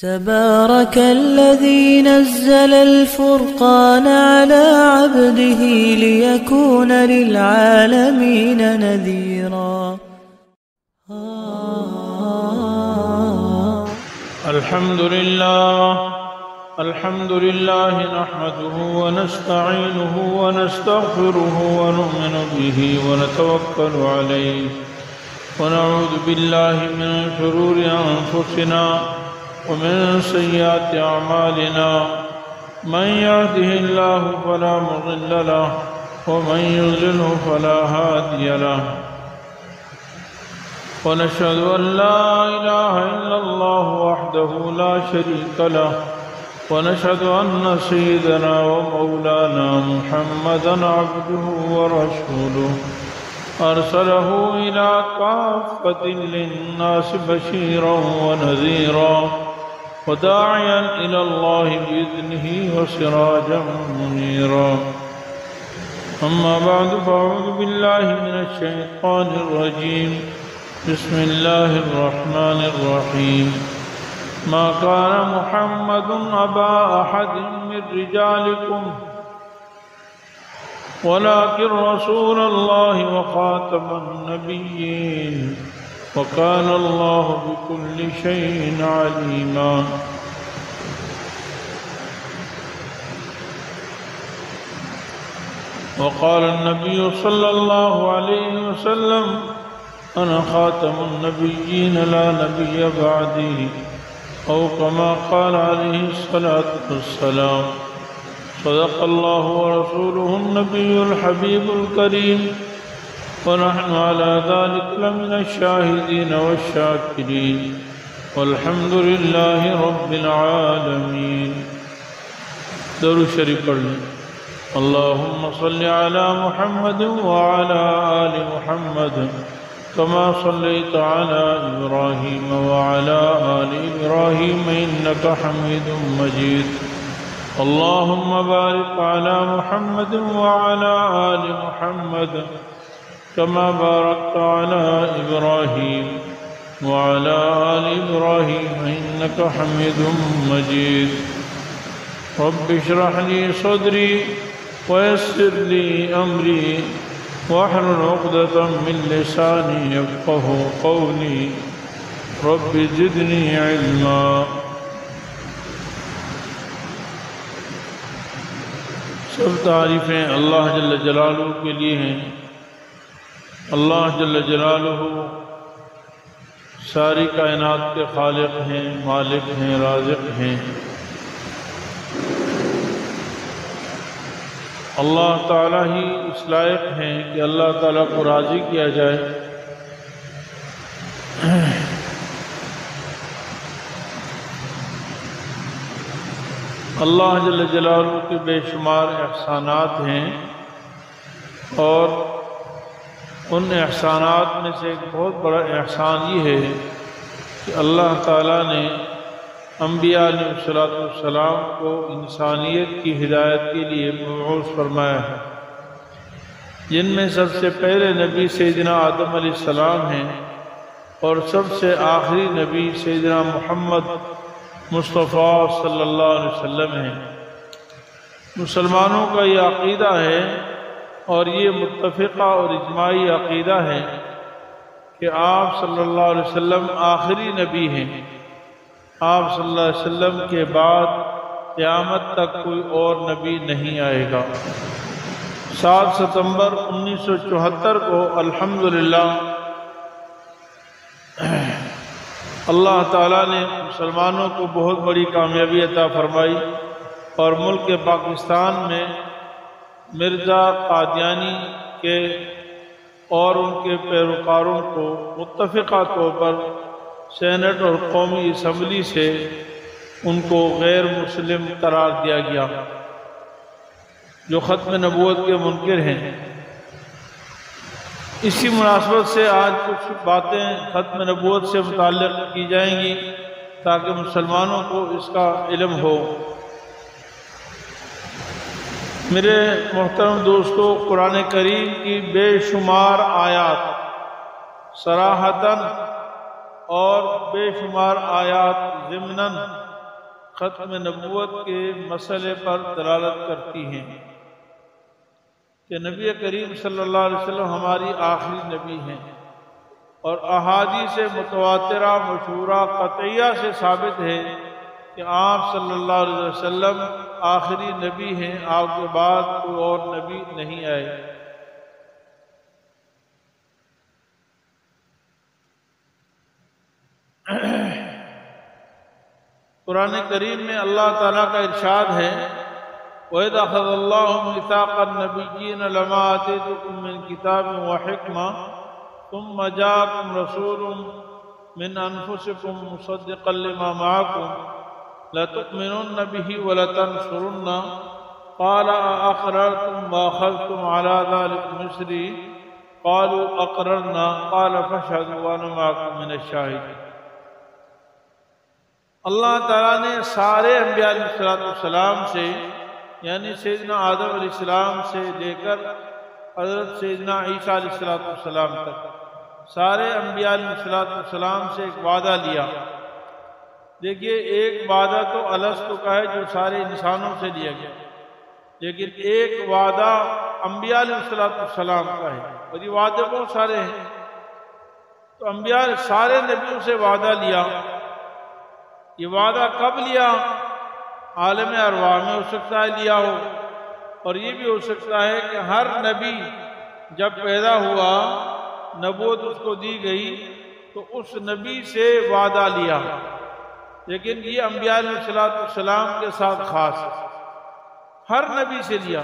تبارك الذي نزل الفرقان على عبده ليكون للعالمين نذيرا. الحمد لله نحمده ونستعينه ونستغفره ونؤمن به ونتوكل عليه ونعوذ بالله من شرور أنفسنا ومن سيئات أعمالنا من يهده الله فلا مضل له ومن يضلله فلا هادي له ونشهد أن لا إله إلا الله وحده لا شريك له ونشهد أن سيدنا ومولانا محمدا عبده ورسوله أرسله إلى كافة للناس بشيرا ونذيرا وداعيا إلى الله بإذنه وسراجا منيرا. أما بعد فأعوذ بالله من الشيطان الرجيم. بسم الله الرحمن الرحيم. ما كان محمد أبا أحد من رجالكم ولكن رسول الله وخاتم النبيين وكان الله بكل شيء عليما. وقال النبي صلى الله عليه وسلم أنا خاتم النبيين لا نبي بعدي أو كما قال عليه الصلاة والسلام. صدق الله ورسوله النبي الحبيب الكريم ونحن على ذلك لمن الشاهدين والشاكرين والحمد لله رب العالمين. درود شریف پڑھ لیں. اللهم صل على محمد وعلى آل محمد كما صليت على إبراهيم وعلى آل إبراهيم إنك حميد مجيد. اللهم بارك على محمد وعلى آل محمد كما باركت على إبراهيم وعلى آل إبراهيم إنك حميد مجيد. رب اشرح لي صدري ويسر لي أمري واحلل عقدة من لساني يفقه قولي. رب زدني علما. سب تعریفیں اللہ جل جلالہ کے لیے ہیں. اللہ جل جلالہ ساری کائنات کے خالق ہیں، مالک ہیں، رازق ہیں. اللہ تعالیٰ ہی اس لائق ہیں کہ اللہ تعالیٰ کو راضی کیا جائے. اللہ جل جلالہ کے بے شمار احسانات ہیں اور ان احسانات میں سے ایک بہت بڑا احسان یہ ہے کہ اللہ تعالیٰ نے انبیاء علیہ السلام کو انسانیت کی ہدایت کے لیے مبعوث فرمایا ہے، جن میں سب سے پہلے نبی سیدنا آدم علیہ السلام ہیں اور سب سے آخری نبی سیدنا محمد مصطفیٰ صلی اللہ علیہ وسلم ہیں. مسلمانوں کا یہ عقیدہ ہے اور یہ متفقہ اور اجماعی عقیدہ ہے کہ آپ صلی اللہ علیہ وسلم آخری نبی ہیں. آپ صلی اللہ علیہ وسلم کے بعد قیامت تک کوئی اور نبی نہیں آئے گا. 7 ستمبر 1974 کو الحمدللہ اللہ تعالیٰ نے مسلمانوں کو بہت بڑی کامیابی عطا فرمائی اور ملک پاکستان میں مرزا قادیانی کے اور ان کے پیروکاروں کو متفقہ طور پر سینٹ اور قومی اسمبلی سے ان کو غیر مسلم قرار دیا گیا جو ختم نبوت کے منکر ہیں. اسی مناسبت سے آج کچھ باتیں ختم نبوت سے متعلق کی جائیں گی تاکہ مسلمانوں کو اس کا علم ہو. میرے محترم دوستو، قرآن کریم کی بے شمار آیات صراحتاً اور بے شمار آیات ضمناً ختم نبوت کے مسئلے پر دلالت کرتی ہیں کہ نبی کریم صلی اللہ علیہ وسلم ہماری آخری نبی ہیں، اور احادیث متواترہ مشہورہ قطعیہ سے ثابت ہے کہ آپ صلی اللہ علیہ وسلم آخری نبی ہیں، آپ کے بعد کوئی اور نبی نہیں آئے۔ قرآن کریم میں اللہ تعالیٰ کا ارشاد ہے وَإِذْ أَخَذَ اللَّهُ مِيثَاقَ النَّبِيِّينَ لَمَا آتَيْتُكُم مِّن كِتَابٍ وَحِكْمَةٍ ثُمَّ جَاءَكُمْ رَسُولٌ مِّنْ أَنفُسِكُم مُّصَدِّقًا لِّمَا مَعَكُمْ لَتُؤْمِنُنَّ بِهِ وَلَتَنصُرُنَّهُ قَالَ أَأَقْرَرْتُمْ وَأَخَذْتُمْ عَلَىٰ ذَلِكُمْ إِصْرِي قَالُوا أَقْرَرْنَا قَالَ فَاشْهَدُوا وَأَنَا مَعَكُم مِّنَ الشَّاهِدِينَ۔ اللہ تعالیٰ نے سارے انبیاء علیہ السلام سے، یعنی سیدنا آدم علیہ السلام سے لے کر حضرت سیدنا عیسیٰ علیہ السلام تک سارے انبیاء علیہ السلام سے ایک وعدہ لیا۔ دیکھیے، ایک وعدہ تو الستو کا ہے جو سارے انسانوں سے لیا گیا، لیکن ایک وعدہ انبیاء علیہ السلام کا ہے، اور یہ وعدے بہت سارے ہیں۔ تو انبیاء سارے نبیوں سے وعدہ لیا۔ یہ وعدہ کب لیا؟ عالم ارواح میں ہو سکتا ہے لیا ہو، اور یہ بھی ہو سکتا ہے کہ ہر نبی جب پیدا ہوا، نبوت اس کو دی گئی تو اس نبی سے وعدہ لیا، لیکن یہ انبیاء علیہ السلام کے ساتھ خاص ہے، ہر نبی سے لیا۔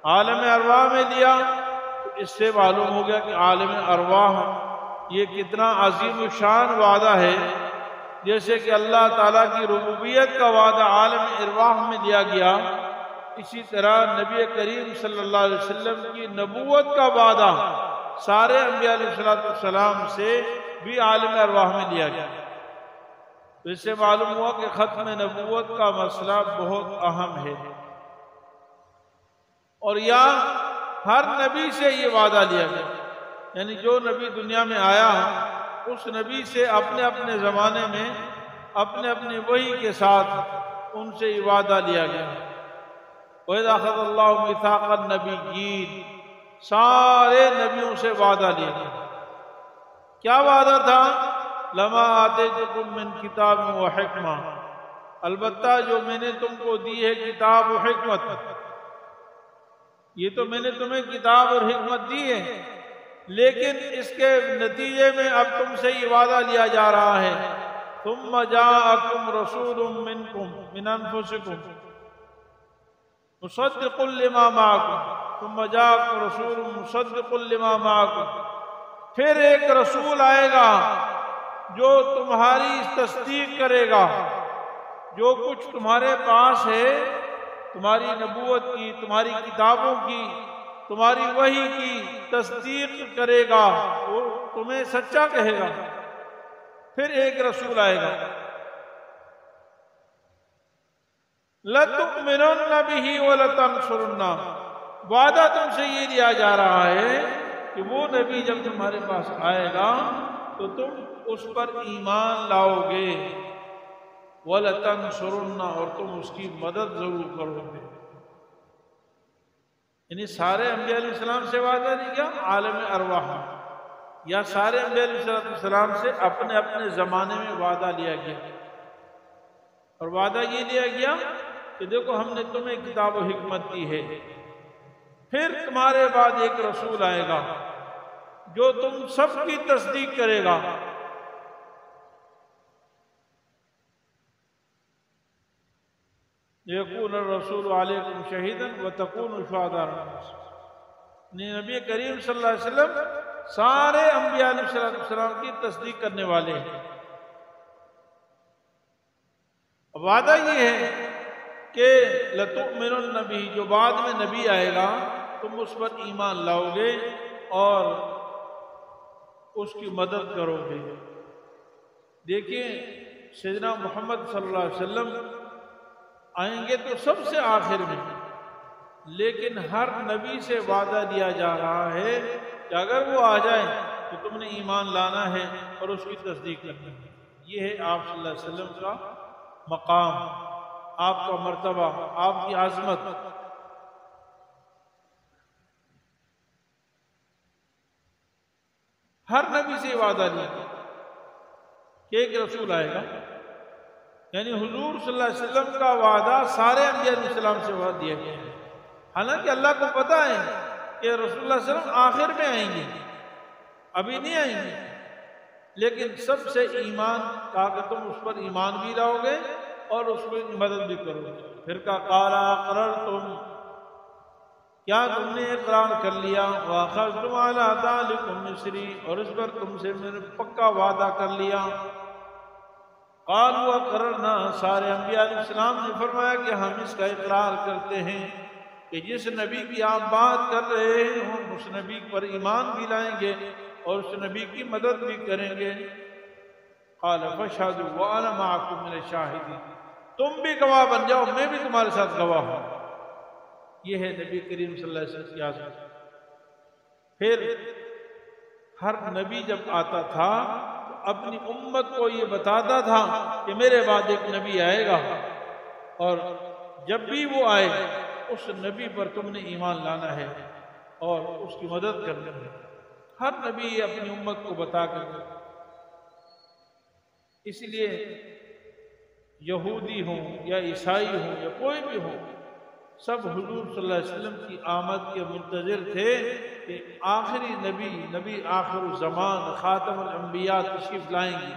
عالم ارواح میں لیا تو اس سے معلوم ہو گیا کہ عالم ارواح یہ کتنا عظیم الشان وعدہ ہے۔ جیسے کہ اللہ تعالیٰ کی ربوبیت کا وعدہ عالم ارواح میں دیا گیا، اسی طرح نبی کریم صلی اللہ علیہ وسلم کی نبوت کا وعدہ سارے انبیاء علیہ السلام سے بھی عالم ارواح میں دیا گیا۔ تو اس سے معلوم ہوا کہ ختم نبوت کا مسئلہ بہت اہم ہے، اور یا ہر نبی سے یہ وعدہ لیا گیا، یعنی جو نبی دنیا میں آیا اس نبی سے اپنے اپنے زمانے میں اپنے اپنے وحی کے ساتھ ان سے یہ وعدہ لیا گیا۔ وَإِذْ أَخَذَ اللَّهُ مِيثَاقَ النَّبِيِّينَ، سارے نبیوں سے وعدہ لیا گیا۔ کیا وعدہ تھا؟ لَمَا آتَيْتُكُم مِّن كِتَابٍ وَحِكْمَةٍ، البتہ جو میں نے تم کو دی ہے کتاب و حکمت، یہ تو میں نے تمہیں کتاب اور حکمت دی ہے، لیکن اس کے نتیجے میں اب تم سے یہ وعدہ لیا جا رہا ہے ثُمَّ جَاءَكُمْ رَسُولٌ مِّنْكُمْ مِنْ أَنفُسِكُمْ مُصَدِّقٌ لِّمَا مَعَكُمْ ثُمَّ جَاءَكُمْ رَسُولٌ مُصَدِّقٌ لِّمَا مَعَكُمْ، پھر ایک رسول آئے گا جو تمہاری تصدیق کرے گا، جو کچھ تمہارے پاس ہے، تمہاری نبوت کی، تمہاری کتابوں کی، تمہاری وحی کی تصدیق کرے گا، وہ تمہیں سچا کہے گا۔ پھر ایک رسول آئے گا، لَتُؤْمِنُنَّ بِهِ وَلَتَنصُرُنَّهُ، وعدہ تم سے یہ لیا جا رہا ہے کہ وہ نبی جب تمہارے پاس آئے گا تو تم اس پر ایمان لاؤ گے، وَلَتَنصُرُنَّهُ، اور تم اس کی مدد ضرور کرو گے۔ یعنی سارے انبیاء علیہ السلام سے وعدہ نہیں کیا عالم ارواح میں، یا سارے انبیاء علیہ السلام سے اپنے اپنے زمانے میں وعدہ لیا گیا، اور وعدہ یہ لیا گیا کہ دیکھو ہم نے تمہیں کتاب و حکمت دی ہے، پھر تمہارے بعد ایک رسول آئے گا جو تم سب کی تصدیق کرے گا۔ یکون الرسول علیکم شہیدا وتکونوا شہداء علی الناس، نبی کریم صلی اللہ علیہ وسلم سارے انبیاء علیہ السلام کی تصدیق کرنے والے ہیں۔ وعدہ یہ ہے کہ لَتُؤْمِنُنَّ بِهِ، جو بعد میں نبی آئے گا تم اس پر ایمان لاؤ گے اور اس کی مدد کرو گے۔ دیکھیں سیدنا محمد صلی اللہ علیہ وسلم آئیں گے تو سب سے آخر میں، لیکن ہر نبی سے وعدہ دیا جا رہا ہے کہ اگر وہ آ جائیں تو تم نے ایمان لانا ہے اور اس کی تصدیق کرنی ہے۔ یہ ہے آپ صلی اللہ علیہ وسلم کا مقام، آپ کا مرتبہ، آپ کی عظمت. ہر نبی سے وعدہ لیا کہ ایک رسول آئے گا، یعنی حضور صلی اللہ علیہ وسلم کا وعدہ سارے انبیاء علیہ السلام سے وعدہ دیا گیا ہے. حالانکہ اللہ کو پتہ ہے کہ رسول اللہ صلی اللہ علیہ وسلم آخر میں آئیں گے، ابھی نہیں آئیں گے، لیکن سب سے ایمان کہا کہ تم اس پر ایمان بھی لاؤ گے اور اس کی مدد بھی کرو گے. پھر کہا قال اقررتم، کیا تم نے اقرار کر لیا، واخذتم علی ذلکم مصری، اور اس پر تم سے میں نے پکا وعدہ کر لیا. قالوا اقررنا، سارے انبیاء علیہ السلام نے فرمایا کہ ہم اس کا اقرار کرتے ہیں کہ جس نبی کی آپ بات کر رہے ہیں ہم اس نبی پر ایمان بھی لائیں گے اور اس نبی کی مدد بھی کریں گے. قال فاشهدوا وانا معكم من الشاهدين، تم بھی گواہ بن جاؤ، میں بھی تمہارے ساتھ گواہ ہوں. یہ ہے نبی کریم صلی اللہ علیہ وسلم کی عظمت. پھر ہر نبی جب آتا تھا تو اپنی امت کو یہ بتاتا تھا کہ میرے بعد ایک نبی آئے گا، اور جب بھی وہ آئے اس نبی پر تم نے ایمان لانا ہے اور اس کی مدد کرنی ہے. ہر نبی یہ اپنی امت کو بتا کر. اس لیے یہودی ہوں یا عیسائی ہوں یا کوئی بھی ہو، سب حضور صلی اللہ علیہ وسلم کی آمد کے منتظر تھے کہ آخری نبی آخر الزمان خاتم الانبیاء تشریف لائیں گے.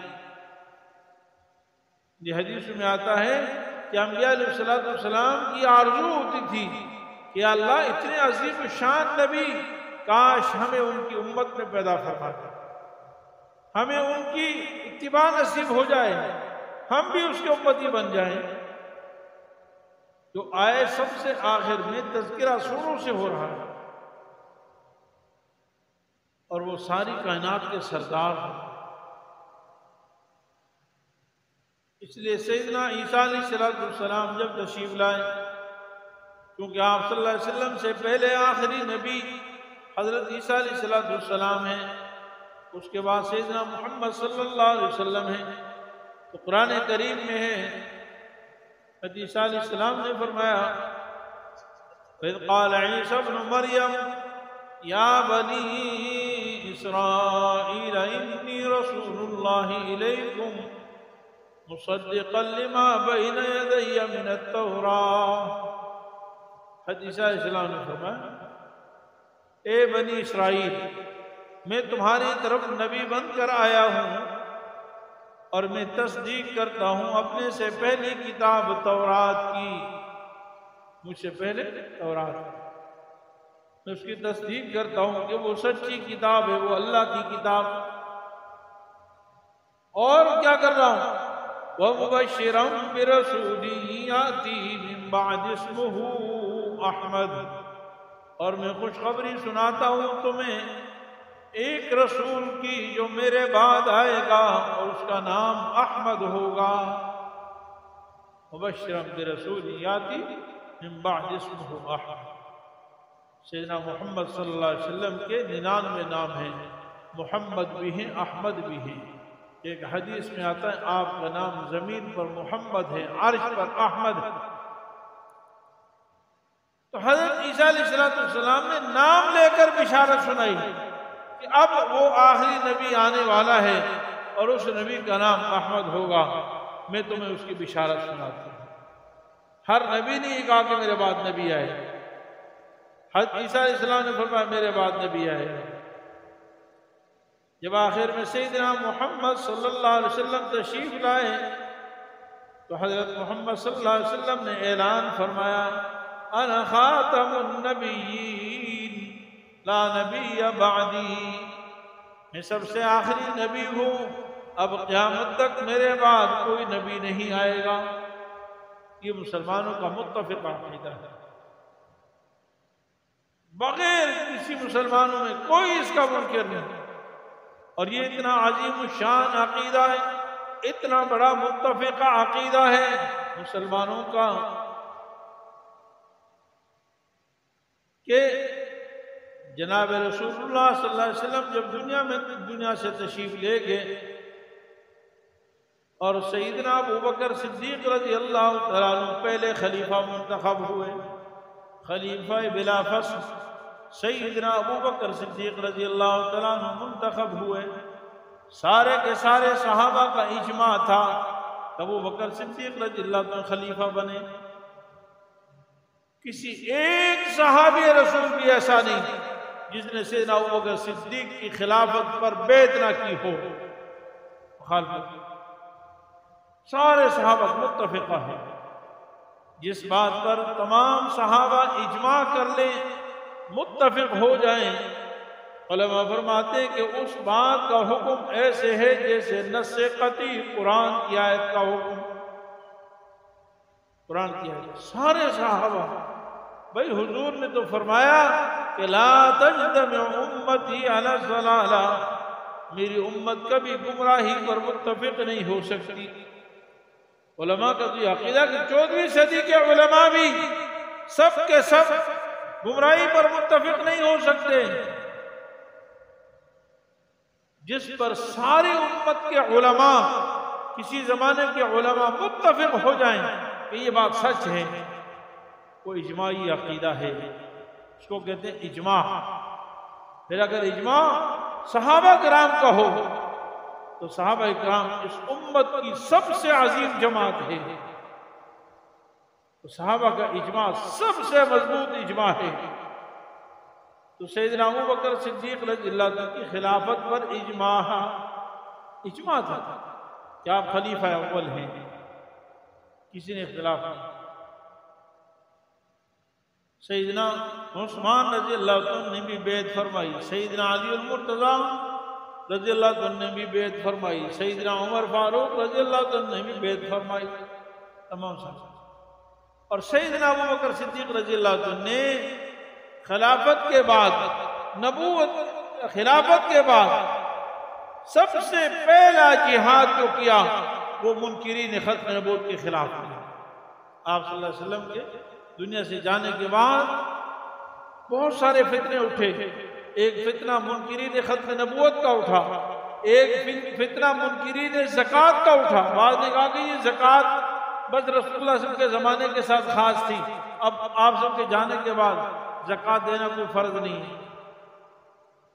یہ حدیث میں آتا ہے کہ انبیاء علیہ السلام کی آرزو ہوتی تھی کہ اللہ اتنے عظیم شان نبی کاش ہمیں ان کی امت میں پیدا فرما دے، ہمیں ان کی اتباع نصیب ہو جائے، ہم بھی اس کے امتی بن جائیں. جو آئے سب سے آخر میں تذکرہ سوروں سے ہو رہا ہے، اور وہ ساری کائنات کے سردار ہیں. اس لیے سیدنا عیسیٰ علیہ السلام جب تشریف لائے، کیونکہ آپ صلی اللہ علیہ وسلم سے پہلے آخری نبی حضرت عیسیٰ علیہ السلام ہیں، اس کے بعد سیدنا محمد صلی اللہ علیہ وسلم ہیں. تو قرآن کریم میں ہے حضرت عیسیٰ علیہ السلام نے فرمایا وَإِذْ قَالَ عِيسَى ابْنُ مَرْيَمَ يَا بَنِي إِسْرَائِيلَ إِنِّي رَسُولُ اللَّهِ إِلَيْكُمْ مُصَدِّقًا لِمَا بَيْنَ يَدَيَّ مِنَ التَّوْرَاةِ. حضرت عیسیٰ علیہ السلام نے فرمایا اے بنی اسرائیل، میں تمہاری طرف نبی بن کر آیا ہوں اور میں تصدیق کرتا ہوں اپنے سے پہلی کتاب تورات کی، مجھ سے پہلے تورات، میں اس کی تصدیق کرتا ہوں کہ وہ سچی کتاب ہے، وہ اللہ کی کتاب. اور کیا کر رہا ہوں وَمُبَشِّرًا بِرَسُولٍ يَأْتِي مِن بَعْدِ اسْمُهُ احمد، اور میں خوشخبری سناتا ہوں تمہیں ایک رسول کی جو میرے بعد آئے گا اور اس کا نام احمد ہوگا. مبشرا برسول یاتی من بعد اسمہ احمد. سیدنا محمد صلی اللہ علیہ وسلم کے 99 نام ہیں، محمد بھی ہیں، احمد بھی ہیں. ایک حدیث میں آتا ہے آپ کا نام زمین پر محمد ہے، عرش پر احمد ہے. تو حضرت عیسیٰ علیہ السلام نے نام لے کر بشارت سنائی کہ اب وہ آخری نبی آنے والا ہے اور اس نبی کا نام احمد ہوگا. میں تمہیں اس کی بشارت سناتا ہوں. ہر نبی نے یہ کہا کہ میرے بعد نبی آئے. حضرت عیسیٰ علیہ السلام نے فرمایا میرے بعد نبی آئے. جب آخر میں سیدنا محمد صلی اللہ علیہ وسلم تشریف لائے تو حضرت محمد صلی اللہ علیہ وسلم نے اعلان فرمایا انا خاتم النبیین لا نبی بعدی، میں سب سے آخری نبی ہوں، اب قیامت تک میرے بعد کوئی نبی نہیں آئے گا. یہ مسلمانوں کا متفق عقیدہ ہے، بغیر کسی مسلمانوں میں کوئی اس کا منکر نہیں. اور یہ اتنا عظیم الشان عقیدہ ہے، اتنا بڑا متفق عقیدہ ہے مسلمانوں کا کہ جناب رسول اللہ صلی اللہ علیہ وسلم جب دنیا سے تشریف لے گئے، اور سیدنا ابو بکر صدیق رضی اللہ تعالیٰ عنہ پہلے خلیفہ منتخب ہوئے، خلیفہ بلا فصل سیدنا ابو بکر صدیق رضی اللہ تعالیٰ عنہ منتخب ہوئے۔ سارے کے سارے صحابہ کا اجماع تھا کہ ابو بکر صدیق رضی اللہ تعالیٰ عنہ خلیفہ بنے۔ کسی ایک صحابی رسول بھی ایسا نہیں جس نے سیدنا ابو بکر صدیق کی خلافت پر بیعت نہ کی ہو، مخالفت۔ سارے صحابہ متفقہ ہیں، جس بات پر تمام صحابہ اجماع کر لیں، متفق ہو جائیں، علماء فرماتے ہیں کہ اس بات کا حکم ایسے ہے جیسے نص قطعی قرآن کی آیت کا حکم، قرآن کی آیت۔ سارے صحابہ، بھئی حضور نے تو فرمایا کہ لا تجتمع امتی علی الضلالہ، میری امت کبھی گمراہی پر متفق نہیں ہو سکتی۔ علماء کا تو عقیدہ کہ 14ویں صدی کے علماء بھی سب کے سب گمراہی پر متفق نہیں ہو سکتے۔ جس پر ساری امت کے علماء، کسی زمانے کے علماء متفق ہو جائیں کہ یہ بات سچ ہے، وہ اجماعی عقیدہ ہے، اس کو کہتے ہیں اجماع۔ پھر اگر اجماع صحابہ کرام کا ہو تو صحابہ کرام اس امت کی سب سے عظیم جماعت ہے، تو صحابہ کا اجماع سب سے مضبوط اجماع ہے۔ تو سیدنا ابو بکر صدیق رضی اللہ عنہ کی خلافت پر اجماع تھا کہ آپ خلیفہ اول ہیں، کسی نے اختلاف نہیں۔ سیدنا عثمان رضی اللہ عنہ نے بھی بیعت فرمائی، سیدنا علی المرتضیٰ رضی اللہ عنہ نے بھی بیعت فرمائی، سیدنا عمر فاروق رضی اللہ عنہ نے بھی بیعت فرمائی، تمام صحابہ۔ اور سیدنا ابو بکر صدیق رضی اللہ عنہ نے خلافت کے بعد، خلافت کے بعد سب سے پہلا جہاد جو کیا وہ منکرین ختم نبوت کے خلاف کیا۔ آپ صلی اللہ علیہ وسلم کے دنیا سے جانے کے بعد بہت سارے فتنے اٹھے۔ ایک فتنہ منکرین ختم نبوت کا اٹھا، ایک فتنہ منکرین زکوٰۃ کا اٹھا۔ بعض نے کہا کہ یہ زکوٰۃ بس رسول اللہ صلی اللہ علیہ وسلم کے زمانے کے ساتھ خاص تھی، اب آپ سب کے جانے کے بعد زکوٰۃ دینا کوئی فرض نہیں ہے۔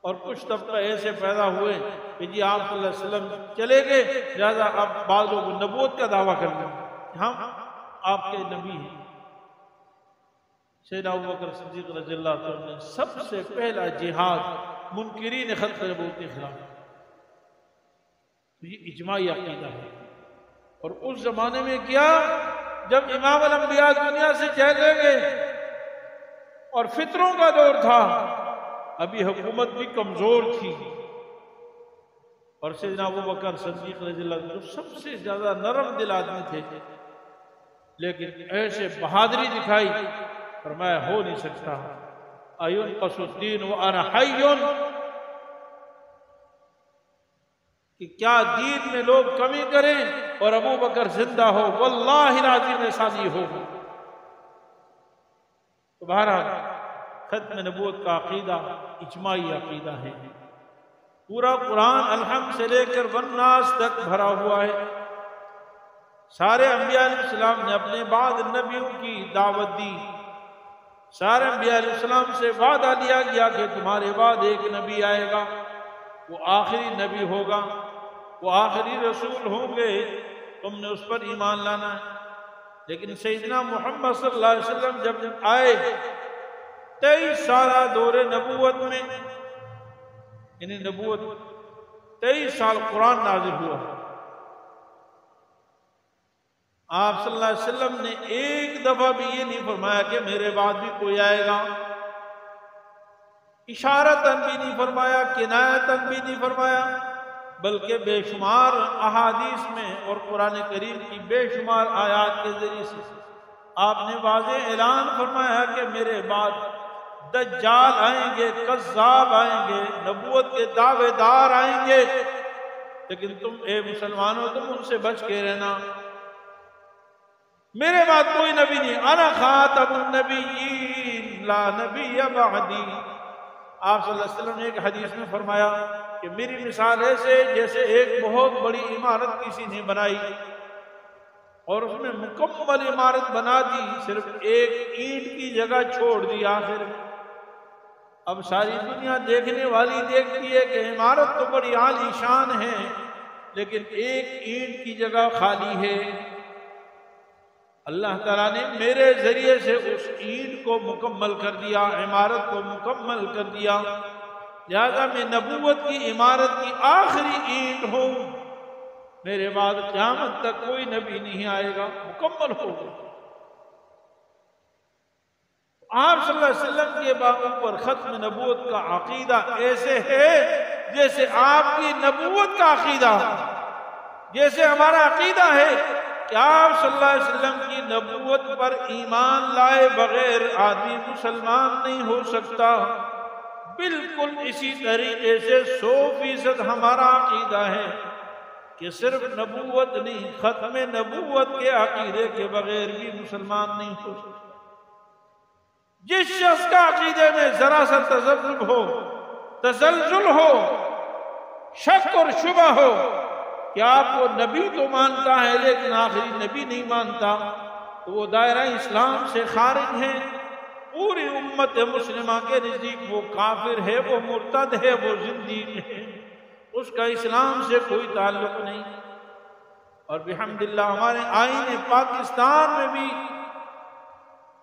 اور کچھ طبقہ ایسے پیدا ہوئے کہ جی آپ صلی اللہ علیہ وسلم چلے گئے، لہذا اب بعض لوگ نبوت کا دعویٰ کر لیں کہ ہم آپ کے نبی ہیں۔ سیدنا ابو بکر صدیق رضی اللہ عنہ نے سب سے پہلا جہاد منکرین ختم نبوت کے خلاف، تو یہ اجماعی عقیدہ ہے۔ اور اس زمانے میں کیا، جب امام الانبیاء دنیا سے چلے گئے اور فتنوں کا دور تھا، ابھی حکومت بھی کمزور تھی، اور سیدنا ابو بکر صدیق رضی اللہ عنہ سب سے زیادہ نرم دل آدمی تھے، لیکن ایسے بہادری دکھائی، فرمایا ہو نہیں سکتا، اَيُنْقَصُ الدِّينُ وَأَنَا حَيٌّ، کہ کیا دین میں لوگ کمی کریں اور ابو بکر زندہ ہو، واللہ العظیم ایسا نہیں ہوگا۔ تو بہرحال ختم نبوت کا عقیدہ اجماعی عقیدہ ہے۔ پورا قرآن الحمد سے لے کر والناس تک بھرا ہوا ہے۔ سارے انبیاء علیہ السلام نے اپنے بعد نبیوں کی دعوت دی، سارے انبیاء علیہ السلام سے وعدہ لیا گیا کہ تمہارے بعد ایک نبی آئے گا، وہ آخری نبی ہوگا، وہ آخری رسول ہوں گے، تم نے اس پر ایمان لانا ہے۔ لیکن سیدنا محمد صلی اللہ علیہ وسلم جب آئے 23 سالہ دور نبوت میں، یعنی نبوت 23 سال قرآن نازل ہوا، آپ صلی اللہ علیہ وسلم نے ایک دفعہ بھی یہ نہیں فرمایا کہ میرے بعد بھی کوئی آئے گا، اشارتاً بھی نہیں فرمایا، کنایتاً بھی نہیں فرمایا، بلکہ بے شمار احادیث میں اور قرآن کریم کی بے شمار آیات کے ذریعے سے آپ نے واضح اعلان فرمایا کہ میرے بعد دجال آئیں گے، کذاب آئیں گے، نبوت کے دعوے دار آئیں گے، لیکن تم اے مسلمانوں تم ان سے بچ کے رہنا، میرے بعد کوئی نبی نہیں، انا خاتم النبیین لا نبی بعدی۔ آپ صلی اللہ علیہ وسلم نے ایک حدیث میں فرمایا کہ کہ میری مثال ایسے جیسے ایک بہت بڑی عمارت کسی نے بنائی اور اس میں مکمل عمارت بنا دی، صرف ایک اینٹ کی جگہ چھوڑ دی آخر میں۔ اب ساری دنیا دیکھنے والی دیکھتی ہے کہ عمارت تو بڑی عالی شان ہے لیکن ایک اینٹ کی جگہ خالی ہے۔ اللہ تعالیٰ نے میرے ذریعے سے اس اینٹ کو مکمل کر دیا، عمارت کو مکمل کر دیا، لہذا میں نبوت کی عمارت کی آخری اینٹ ہوں، میرے بعد قیامت تک کوئی نبی نہیں آئے گا، مکمل ہوگا۔ آپ صلی اللہ علیہ وسلم کے اوپر ختم نبوت کا عقیدہ ایسے ہے جیسے آپ کی نبوت کا عقیدہ، جیسے ہمارا عقیدہ ہے کہ آپ صلی اللہ علیہ وسلم کی نبوت پر ایمان لائے بغیر آدمی مسلمان نہیں ہو سکتا، بالکل اسی طریقے سے 100% ہمارا عقیدہ ہے کہ صرف نبوت نہیں، ختم نبوت کے عقیدے کے بغیر بھی مسلمان نہیں ہو سکتا۔ جس شخص کا عقیدے میں ذرا سا تذبذب ہو، تزلزل ہو، شک اور شبہ ہو کہ آپ کو نبی تو مانتا ہے لیکن آخری نبی نہیں مانتا، تو وہ دائرہ اسلام سے خارج ہے، پوری امت مسلمہ کے نزدیک وہ کافر ہے، وہ مرتد ہے، وہ زندیق ہے، اس کا اسلام سے کوئی تعلق نہیں۔ اور بحمداللہ ہمارے آئین پاکستان میں بھی،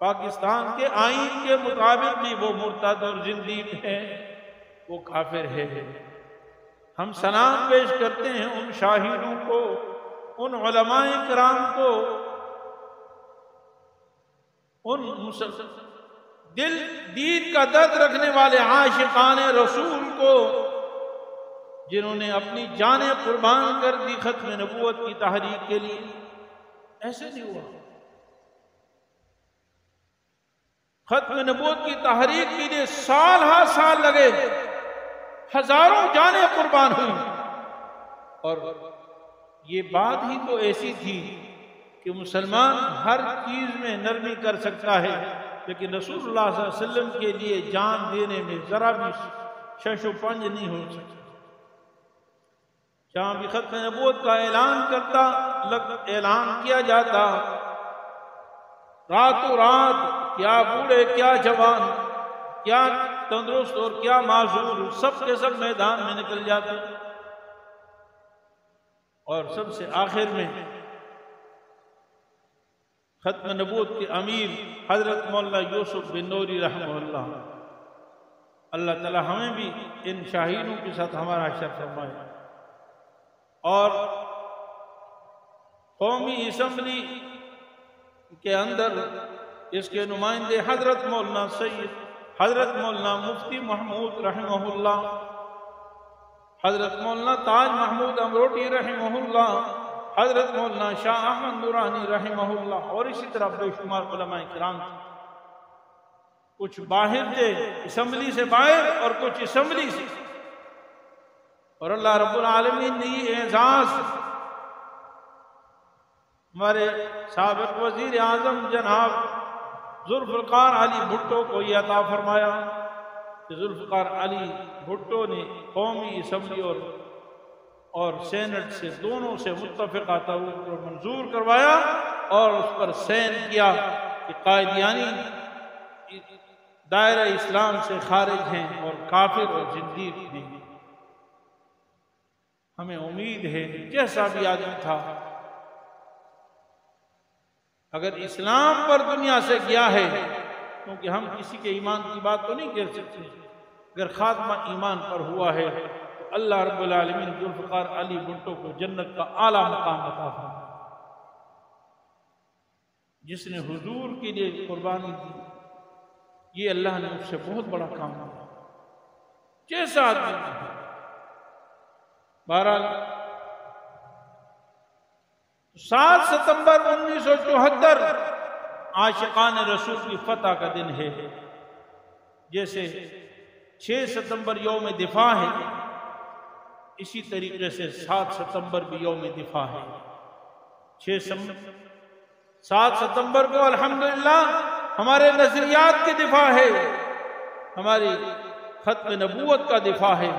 پاکستان کے آئین کے مطابق بھی وہ مرتد اور زندیق ہے، وہ کافر ہے۔ ہم سلام پیش کرتے ہیں ان شاہدوں کو، ان علماء کرام کو، ان دین کا درد رکھنے والے عاشقان رسول کو، جنہوں نے اپنی جانیں قربان کر دی ختم نبوت کی تحریک کے لیے۔ ایسے نہیں ہوا، ختم نبوت کی تحریک کے لیے سال ہا سال لگے، ہزاروں جانیں قربان ہوئی، اور یہ بات ہی تو ایسی تھی کہ مسلمان ہر چیز میں نرمی کر سکتا ہے لیکن رسول اللہ صلی اللہ علیہ وسلم کے لیے جان دینے میں ذرا بھی شش و پنج نہیں ہو سکتا۔ جہاں بھی ختم نبوت کا اعلان کیا جاتا، راتوں رات کیا بوڑھے کیا جوان، کیا تندرست اور کیا معذور، سب کے سب میدان میں نکل جاتے، اور سب سے آخر میں ختم نبوت کے امیر حضرت مولانا یوسف بن نوری رحمہ اللہ، اللہ تعالی ہمیں بھی ان شاہدوں کے ساتھ ہمارا حشر فرمائے۔ اور قومی اسمبلی کے اندر اس کے نمائندے حضرت مولانا سید، حضرت مولانا مفتی محمود رحمہ اللہ، حضرت مولانا تاج محمود امروٹی رحمہ اللہ، حضرت مولانا شاہ احمد نورانی رحمہ اللہ، اور اسی طرح بے شمار علماء کرام تھے، کچھ باہر تھے اسمبلی سے باہر اور کچھ اسمبلی سے، اور اللہ رب العالمین نے یہ اعزاز ہمارے سابق وزیر اعظم جناب ذوالفقار علی بھٹو کو یہ عطا فرمایا کہ ذوالفقار علی بھٹو نے قومی اسمبلی اور سینٹ سے دونوں سے متفقہ طور پر منظور کروایا اور اس پر سین کیا کہ قائدیانی دائرہ اسلام سے خارج ہیں اور کافر اور زندیق ہیں۔ ہمیں امید ہے جیسا بھی آدمی تھا، اگر اسلام پر دنیا سے گیا ہے، کیونکہ ہم کسی کے ایمان کی بات تو نہیں کہہ سکتے، اگر خاتمہ ایمان پر ہوا ہے تو اللہ رب العالمین ذوالفقار علی بھٹو کو جنت کا اعلیٰ مقام عطا فرمائے۔ جس نے حضور کے لیے قربانی دی، یہ اللہ نے اس سے بہت بڑا کام کیا، جیسا آدمی ہے۔ بہرحال 7 ستمبر 1974 عاشقان رسول کی فتح کا دن ہے، جیسے 6 ستمبر یوم دفاع ہے، اسی طریقے سے 7 ستمبر بھی یوم دفاع ہے۔ 7 ستمبر کو الحمدللہ ہمارے نظریات کی دفاع ہے، ہماری ختم نبوت کا دفاع ہے،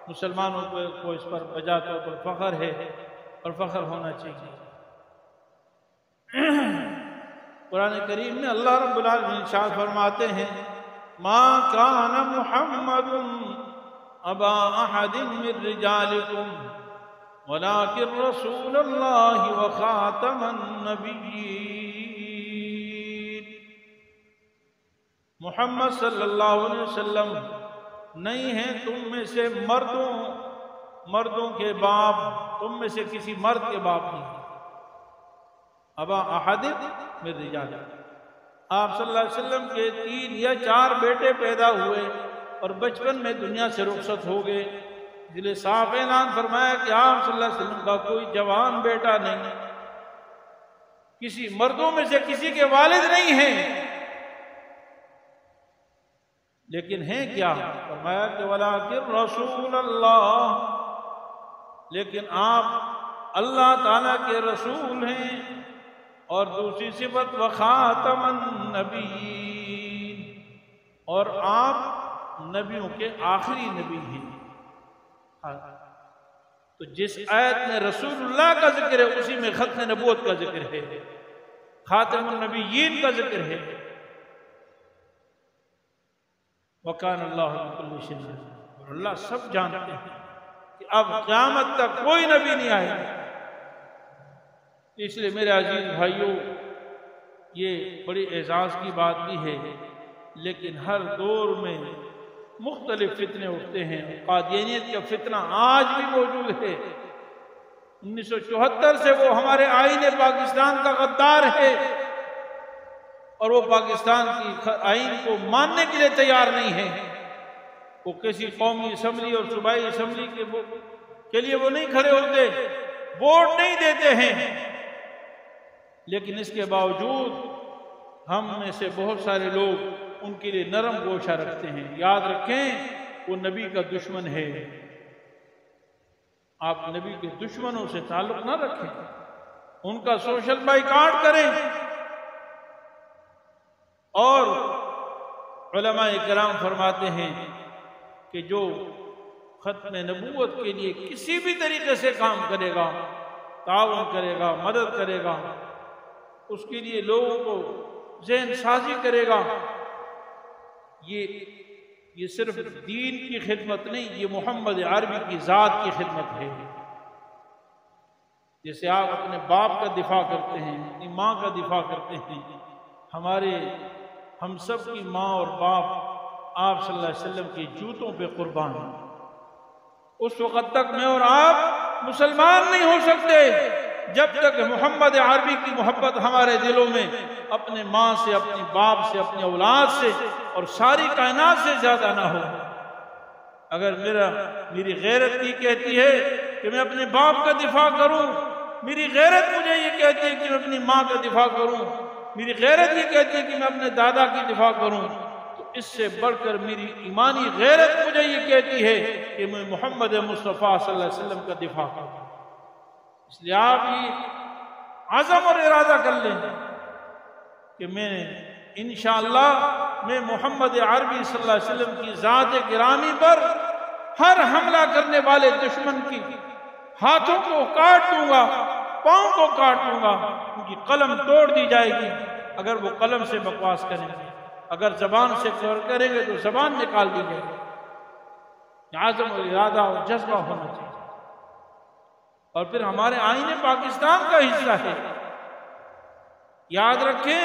مسلمانوں کو اس پر بجا طور پر فخر ہے اور فخر ہونا چاہیے۔ قرآن کریم میں اللہ رب العالمین ارشاد فرماتے ہیں ما کان محمد ابا احد من رجالکم ولکن رسول اللہ وخاتم النبیین۔ محمد صلی اللہ علیہ وسلم نہیں ہیں تم میں سے مردوں کے باپ، تم میں سے کسی مرد کے باپ نہیں، ابا احد من رجالکم۔ آپ صلی اللہ علیہ وسلم کے 3 یا 4 بیٹے پیدا ہوئے اور بچپن میں دنیا سے رخصت ہو گئے، اس لیے صاف اعلان فرمایا کہ آپ صلی اللہ علیہ وسلم کا کوئی جوان بیٹا نہیں، کسی مردوں میں سے کسی کے والد نہیں ہیں، لیکن ہیں کیا؟ فرمایا کہ ولیکن رسول اللہ، لیکن آپ اللہ تعالیٰ کے رسول ہیں، اور دوسری صفت وخاتم النبیین، اور آپ نبیوں کے آخری نبی ہیں۔ تو جس آیت میں رسول اللہ کا ذکر ہے اسی میں ختم نبوت کا ذکر ہے، خاتم النبیین کا ذکر ہے۔ وَكَانَ اللَّهُ بِكُلِّ شَيْءٍ عَلِيمًا، اور اللہ سب جانتے ہیں کہ اب قیامت تک کوئی نبی نہیں آئے گا۔ اس لیے میرے عزیز بھائیوں، یہ بڑی اعزاز کی بات بھی ہے، لیکن ہر دور میں مختلف فتنے اٹھتے ہیں۔ قادیانیت کا فتنہ آج بھی موجود ہے، 1974 سے وہ ہمارے آئین پاکستان کا غدار ہے، اور وہ پاکستان کی آئین کو ماننے کے لیے تیار نہیں ہے۔ وہ کسی قومی اسمبلی اور صوبائی اسمبلی کے لیے وہ نہیں کھڑے ہوتے، ووٹ نہیں دیتے ہیں، لیکن اس کے باوجود ہم میں سے بہت سارے لوگ ان کے لیے نرم گوشہ رکھتے ہیں۔ یاد رکھیں وہ نبی کا دشمن ہے، آپ نبی کے دشمنوں سے تعلق نہ رکھیں، ان کا سوشل بائیکاٹ کریں۔ اور علماء کرام فرماتے ہیں کہ جو ختم نبوت کے لیے کسی بھی طریقے سے کام کرے گا، تعاون کرے گا، مدد کرے گا، اس کے لیے لوگوں کو ذہن سازی کرے گا، یہ صرف دین کی خدمت نہیں، یہ محمد عربی کی ذات کی خدمت ہے۔ جیسے آپ اپنے باپ کا دفاع کرتے ہیں، اپنی ماں کا دفاع کرتے ہیں، ہم سب کی ماں اور باپ آپ صلی اللہ علیہ وسلم کے جوتوں پہ قربان ہیں۔ اس وقت تک میں اور آپ مسلمان نہیں ہو سکتے جب تک محمد عربی کی محبت ہمارے دلوں میں اپنے ماں سے، اپنی باپ سے، اپنی اولاد سے اور ساری کائنات سے زیادہ نہ ہو۔ اگر میری غیرت یہ کہتی ہے کہ میں اپنے باپ کا دفاع کروں، میری غیرت مجھے یہ کہتی ہے کہ میں اپنی ماں کا دفاع کروں، میری غیرت یہ کہتی ہے کہ میں اپنے دادا کی دفاع کروں، تو اس سے بڑھ کر میری ایمانی غیرت مجھے یہ کہتی ہے کہ میں محمد مصطفیٰ صلی اللہ علیہ وسلم کا دفاع کروں۔ اس لیے آپ یہ عزم اور ارادہ کر لیں کہ میں انشاءاللہ میں محمد عربی صلی اللہ علیہ وسلم کی ذات گرامی پر ہر حملہ کرنے والے دشمن کی ہاتھوں کو کاٹ دوں گا، پاؤں کو کاٹ دوں گا، ان کی قلم توڑ دی جائے گی اگر وہ قلم سے بکواس کریں گے، اگر زبان سے کریں گے تو زبان نکال دی جائے گی۔ عزم اور ارادہ اور جذبہ ہونا چاہیے، اور پھر ہمارے آئین پاکستان کا حصہ ہے۔ یاد رکھیں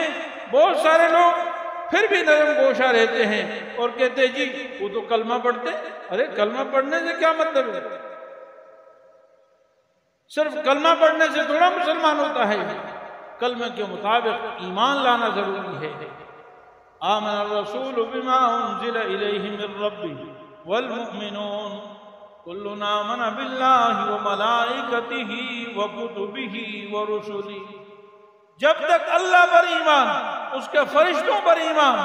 بہت سارے لوگ پھر بھی نرم گوشہ رہتے ہیں اور کہتے ہیں جی وہ تو کلمہ پڑھتے، ارے کلمہ پڑھنے سے کیا مطلب ہے؟ صرف کلمہ پڑھنے سے تھوڑا مسلمان ہوتا ہے، کلمہ کے مطابق ایمان لانا ضروری ہے۔ آمن الرسول بما انزل الیہ من ربہ والمؤمنون کلنا آمن باللہ وملائکتہ وکتبہ ورسلہ۔ جب تک اللہ پر ایمان، اس کے فرشتوں پر ایمان،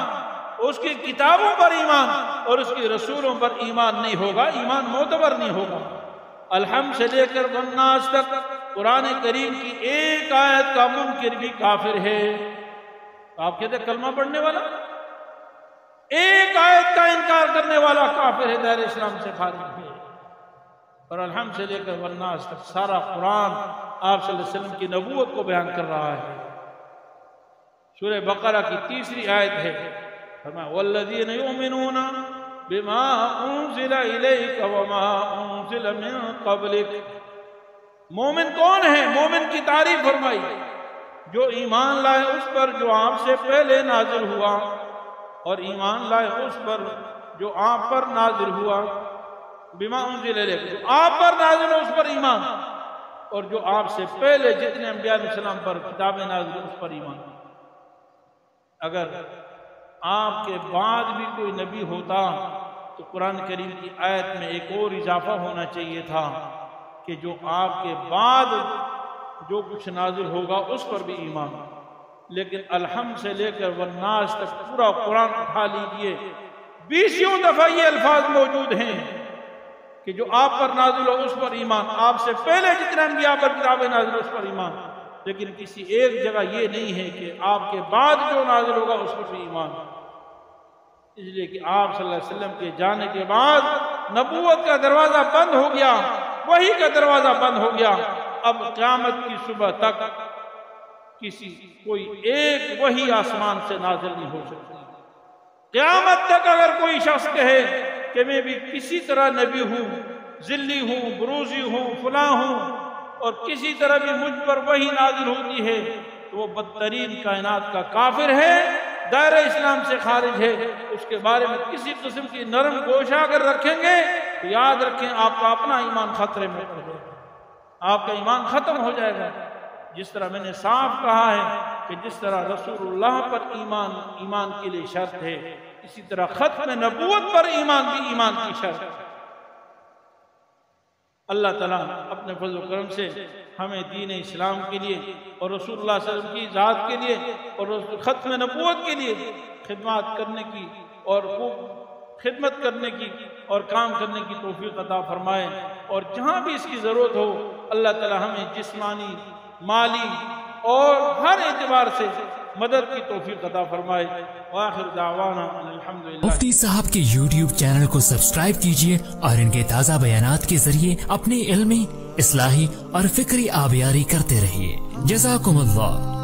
اس کی کتابوں پر ایمان اور اس کے رسولوں پر ایمان نہیں ہوگا، ایمان معتبر نہیں ہوگا۔ الحمد سے لے کر والناس تک قرآن کریم کی ایک آیت کا منکر بھی کافر ہے۔ آپ کہتے ہیں کلمہ پڑھنے والا، ایک آیت کا انکار کرنے والا کافر ہے، دائرہ اسلام سے خارج ہے۔ اور الحمد سے لے کر والناس تک سارا قرآن آپ صلی اللہ علیہ وسلم کی نبوت کو بیان کر رہا ہے۔ سورہ بقرہ کی 3 آیت ہے، فرمایا والذین یؤمنون بما انزل الیک وما انزل من قبلک۔ مومن کون ہے؟ مومن کی تعریف فرمائی، جو ایمان لائے اس پر جو آپ سے پہلے نازل ہوا، اور ایمان لائے اس پر جو آپ پر نازل ہوا، بما انزل الیک، جو آپ پر نازل ہو اس پر ایمان، اور جو آپ سے پہلے جتنے انبیاء علیہ السلام پر کتابیں نازل ہو اس پر ایمان۔ اگر آپ کے بعد بھی کوئی نبی ہوتا تو قرآن کریم کی آیت میں ایک اور اضافہ ہونا چاہیے تھا کہ جو آپ کے بعد جو کچھ نازل ہوگا اس پر بھی ایمان۔ لیکن الحمد سے لے کر والناس تک پورا قرآن اٹھا لیجئے، 20 دفعہ یہ الفاظ موجود ہیں کہ جو آپ پر نازل ہو اس پر ایمان، آپ سے پہلے جتنے انبیاء پر کتابیں نازل ہو اس پر ایمان۔ لیکن کسی ایک جگہ یہ نہیں ہے کہ آپ کے بعد جو نازل ہوگا اس پر بھی ایمان۔ اس لیے کہ آپ صلی اللہ علیہ وسلم کے جانے کے بعد نبوت کا دروازہ بند ہو گیا، وحی کا دروازہ بند ہو گیا۔ اب قیامت کی صبح تک کوئی ایک وحی آسمان سے نازل نہیں ہو سکتی۔ قیامت تک اگر کوئی شخص کہے کہ میں بھی کسی طرح نبی ہوں، ذلی ہوں، بروزی ہوں، فلاں ہوں، اور کسی طرح بھی مجھ پر وحی نازل ہوتی ہے، تو وہ بدترین کائنات کا کافر ہے، دائرہ اسلام سے خارج ہے۔ اس کے بارے میں کسی قسم کی نرم گوشہ اگر رکھیں گے تو یاد رکھیں آپ کا اپنا ایمان خطرے میں پڑ جائے گا، آپ کا ایمان ختم ہو جائے گا۔ جس طرح میں نے صاف کہا ہے کہ جس طرح رسول اللہ پر ایمان کے لیے شرط ہے، اسی طرح ختم نبوت پر ایمان بھی ایمان کی شرط ہے۔ اللہ تعالیٰ اپنے فضل و کرم سے ہمیں دین اسلام کے لیے اور رسول اللہ صلی اللہ علیہ وسلم کی ذات کے لیے اور ختم نبوت کے لیے خدمات کرنے کی اور خدمت کرنے کی اور کام کرنے کی توفیق عطا فرمائے، اور جہاں بھی اس کی ضرورت ہو اللہ تعالیٰ ہمیں جسمانی، مالی اور ہر اعتبار سے مدد کی توفیق عطا فرمائے۔ وآخر دعوانا الحمدللہ۔ مفتی صاحب کے YouTube چینل کو سبسکرائب کیجئے اور ان کے تازہ بیانات کے ذریعے اپنی علمی، اصلاحی اور فکری آبیاری کرتے رہیے۔ جزاکم اللہ۔